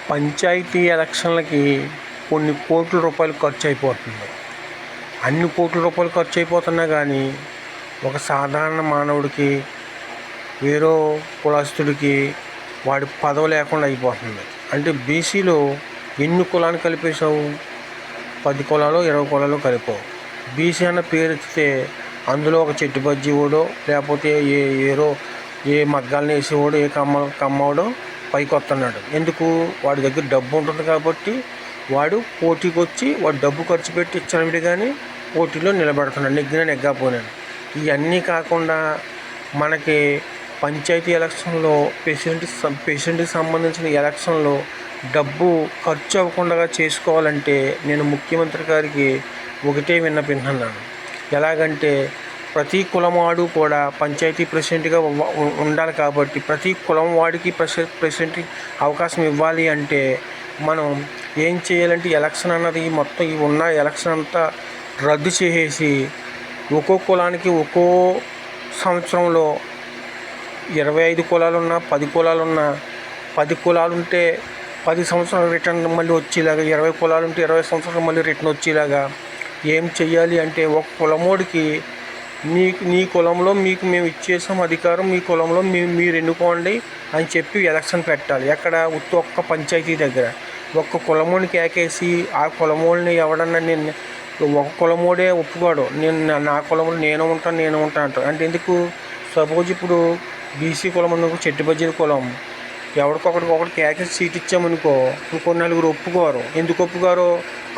పంచాయతీ ఎలక్షన్లకి కొన్ని కోట్ల రూపాయలు ఖర్చు అయిపోతుంది. అన్ని కోట్ల రూపాయలు ఖర్చు అయిపోతున్నా కానీ ఒక సాధారణ మానవుడికి, వేరే కులస్తుడికి వాడి పదవి లేకుండా అయిపోతుంది. అంటే బీసీలో ఎన్ని కులాన్ని కలిపేశావు? 10 కులాలు 20 కులాలు కలిపావు. బీసీ అన్న పేరు ఎత్తితే అందులో ఒక చెట్టు బజ్జీ వాడో, లేకపోతే ఏ మగ్గాలను వేసేవాడు, ఏ కమ్మవాడో పైకి వస్తున్నాడు. ఎందుకు? వాడి దగ్గర డబ్బు ఉంటుంది కాబట్టి వాడు పోటీకి వచ్చి వాడు డబ్బు ఖర్చు పెట్టి ఇచ్చాడు కానీ పోటీలో నిలబడుతున్నాడు, నెగ్గాపోయినాడు. ఇవన్నీ కాకుండా మనకి పంచాయతీ ఎలక్షన్లో ప్రెసిడెంట్కి సంబంధించిన ఎలక్షన్లో డబ్బు ఖర్చు అవ్వకుండా చేసుకోవాలంటే నేను ముఖ్యమంత్రి గారికి ఒకటే విన్నపించున్నాను. ఎలాగంటే ప్రతి కులం వాడు కూడా పంచాయతీ ప్రెసిడెంట్గా ఉండాలి కాబట్టి ప్రతి కులం వాడికి ప్రెసిడెంట్ అవకాశం ఇవ్వాలి అంటే మనం ఏం చేయాలంటే ఎలక్షన్ అన్నది మొత్తం ఈ ఉన్న ఎలక్షన్ అంతా రద్దు చేసేసి ఒక్కో కులానికి ఒక్కో సంవత్సరంలో 25 కులాలున్నా 10 కులాలున్నా 10 కులాలుంటే 10 సంవత్సరాలు రిటర్న్ మళ్ళీ వచ్చేలాగా, 20 కులాలుంటే 20 సంవత్సరాలు మళ్ళీ రిటర్న్ వచ్చేలాగా ఏం చెయ్యాలి అంటే ఒక కులమోడికి నీ కులంలో మీకు మేము ఇచ్చేసాం అధికారం, మీ కులంలో మీరు ఎన్నుకోండి అని చెప్పి ఎలక్షన్ పెట్టాలి. ఎక్కడ? ఒక్క పంచాయతీ దగ్గర ఒక్క కులమోడిని కేకేసి ఆ కులమోడిని ఎవడన్నా నేను ఒక కులమోడే ఒప్పుకోడు, నా కులంలో నేను ఉంటాను అంటారు. అంటే ఎందుకు? సపోజ్ ఇప్పుడు బీసీ కులం అనుకో, చెట్టు బజ్జీల కులం, ఎవరికొకటి కేకేసి సీట్ ఇచ్చామనుకో ఇంకో నలుగురు ఒప్పుకోరు. ఎందుకు ఒప్పుకోరు?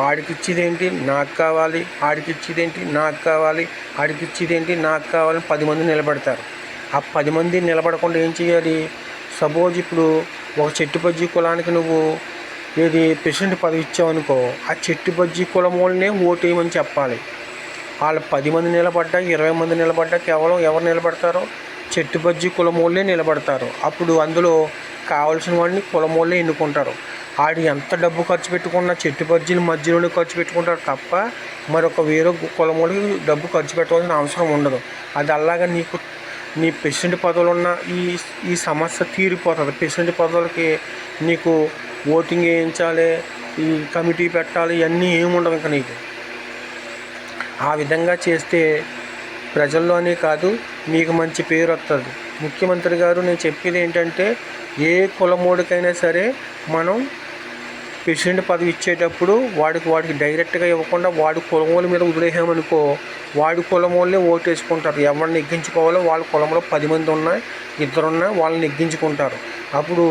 ఆడికి ఇచ్చేదేంటి నాకు కావాలి, ఆడికి ఇచ్చేదేంటి నాకు కావాలి, ఆడికి ఇచ్చేదేంటి నాకు కావాలని 10 మంది నిలబెడతారు. ఆ 10 మంది నిలబడకుండా ఏం చేయాలి? సపోజ్ ఇప్పుడు ఒక చెట్టు బజ్జీ కులానికి నువ్వు ప్రెసిడెంట్ పదవి ఇచ్చావనుకో, ఆ చెట్టు బజ్జీ కులం వాళ్ళనే ఓటేయమని చెప్పాలి. వాళ్ళు 10 మంది నిలబడ్డా 20 మంది నిలబడ్డా కేవలం ఎవరు నిలబడతారో చెట్టు బజ్జీ కులం వాళ్ళే నిలబడతారు. అప్పుడు అందులో కావాల్సిన వాడిని కులం వాళ్ళే ఎన్నుకుంటారు. ఆడు ఎంత డబ్బు ఖర్చు పెట్టుకున్నా చెట్టు బజ్జీల మధ్యలోనే ఖర్చు పెట్టుకుంటారు తప్ప మరొక వేరే కులం వాళ్ళకి డబ్బు ఖర్చు పెట్టవలసిన అవసరం ఉండదు. అది అలాగా నీ ప్రెసిడెంట్ పదవులు ఉన్న ఈ సమస్య తీరిపోతుంది. ప్రెసిడెంట్ పదవులకి నీకు ఓటింగ్ వేయించాలి, ఈ కమిటీ పెట్టాలి, ఇవన్నీ ఏముండవు ఇంకా నీకు. ఆ విధంగా చేస్తే ప్రజల్లోనే కాదు మీకు మంచి పేరు వస్తుంది. ముఖ్యమంత్రి గారు నేను చెప్పేది ఏంటంటే ఏ కులమోడికైనా సరే మనం ప్రెసిడెంట్ పదవి ఇచ్చేటప్పుడు వాడికి డైరెక్ట్గా ఇవ్వకుండా వాడి కులమోళ్ళ మీద వదిలేసామనుకో వాడి కులమోళ్ళే ఓటేసుకుంటారు. ఎవరిని నెగ్గించుకోవాలో వాళ్ళ కులంలో 10 మంది ఉన్నా 2 ఉన్నా వాళ్ళని నెగ్గించుకుంటారు. అప్పుడు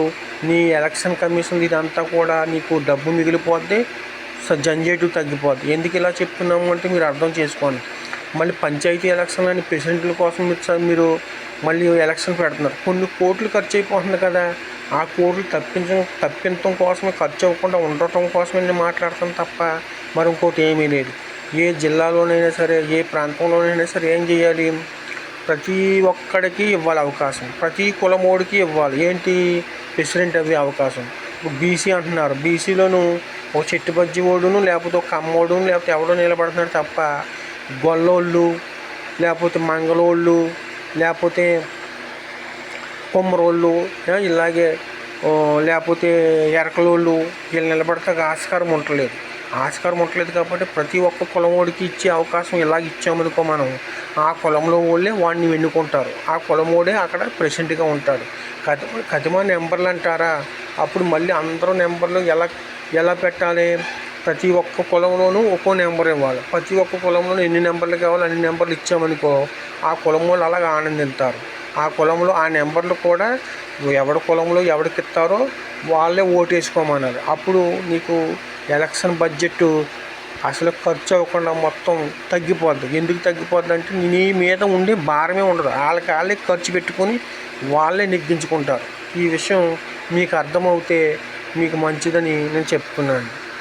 నీ ఎలక్షన్ కమిషన్ ఇదంతా కూడా నీకు డబ్బు మిగిలిపోద్ది, జంజేటు తగ్గిపోద్ది. ఎందుకు ఇలా చెప్తున్నాము అంటే మీరు అర్థం చేసుకోండి. మళ్ళీ పంచాయతీ ఎలక్షన్లని ప్రెసిడెంట్ల కోసం మీరు మళ్ళీ ఎలక్షన్ పెడుతున్నారు. కొన్ని కోట్లు ఖర్చు అయిపోతుంది కదా, ఆ కోట్లు తప్పించడం కోసమే, ఖర్చు అవ్వకుండా ఉండటం కోసమే నేను మాట్లాడతాను తప్ప మరి ఇంకోటి ఏమీ లేదు. ఏ జిల్లాలోనైనా సరే, ఏ ప్రాంతంలోనైనా సరే ఏం చేయాలి? ప్రతి ఒక్కడికి ఇవ్వాలి అవకాశం, ప్రతి కులమోడికి ఇవ్వాలి. ఏంటి? ప్రెసిడెంట్ అవ్వే అవకాశం. ఇప్పుడు బీసీ అంటున్నారు, బీసీలోను ఒక చెట్టు బజ్జీ ఓడును, లేకపోతే ఒక కమ్మోడును, లేకపోతే ఎవడో నిలబడుతున్నాడు తప్ప గొల్లోళ్ళు, లేకపోతే మంగళోళ్ళు, లేకపోతే కొమ్మరోళ్ళు, ఇలాగే లేకపోతే ఎరకలోళ్ళు వీళ్ళు నిలబడతా ఆస్కారం ఉండలేదు కాబట్టి ప్రతి ఒక్క కులమోడికి ఇచ్చే అవకాశం ఇలాగ ఇచ్చామనుకో మనం ఆ కులంలో వాళ్ళే వాడిని ఎన్నుకుంటారు. ఆ కులమోడే అక్కడ ప్రెసిడెంట్గా ఉంటాడు. కతిమా నెంబర్లు అంటారా? అప్పుడు మళ్ళీ అందరూ నెంబర్లు ఎలా పెట్టాలి? ప్రతి ఒక్క కులంలోనూ ఒక్కో నెంబర్ ఇవ్వాలి. ప్రతి ఒక్క కులంలోనూ ఎన్ని నెంబర్లు కావాలో అన్ని నెంబర్లు ఇచ్చామనుకో ఆ కులం వాళ్ళు అలాగ ఆనందిస్తారు. ఆ కులంలో ఆ నెంబర్లు కూడా ఎవరి కులంలో ఎవరికి ఇస్తారో వాళ్ళే ఓటేసుకోమన్నారు. అప్పుడు నీకు ఎలక్షన్ బడ్జెట్ అసలు ఖర్చు అవ్వకుండా మొత్తం తగ్గిపోద్ది. ఎందుకు తగ్గిపోద్ది అంటే నీ మీద ఉండే భారమే ఉండదు. వాళ్ళే ఖర్చు పెట్టుకొని వాళ్ళే నెగ్గించుకుంటారు. ఈ విషయం మీకు అర్థమవుతే మీకు మంచిదని నేను చెప్తున్నాను.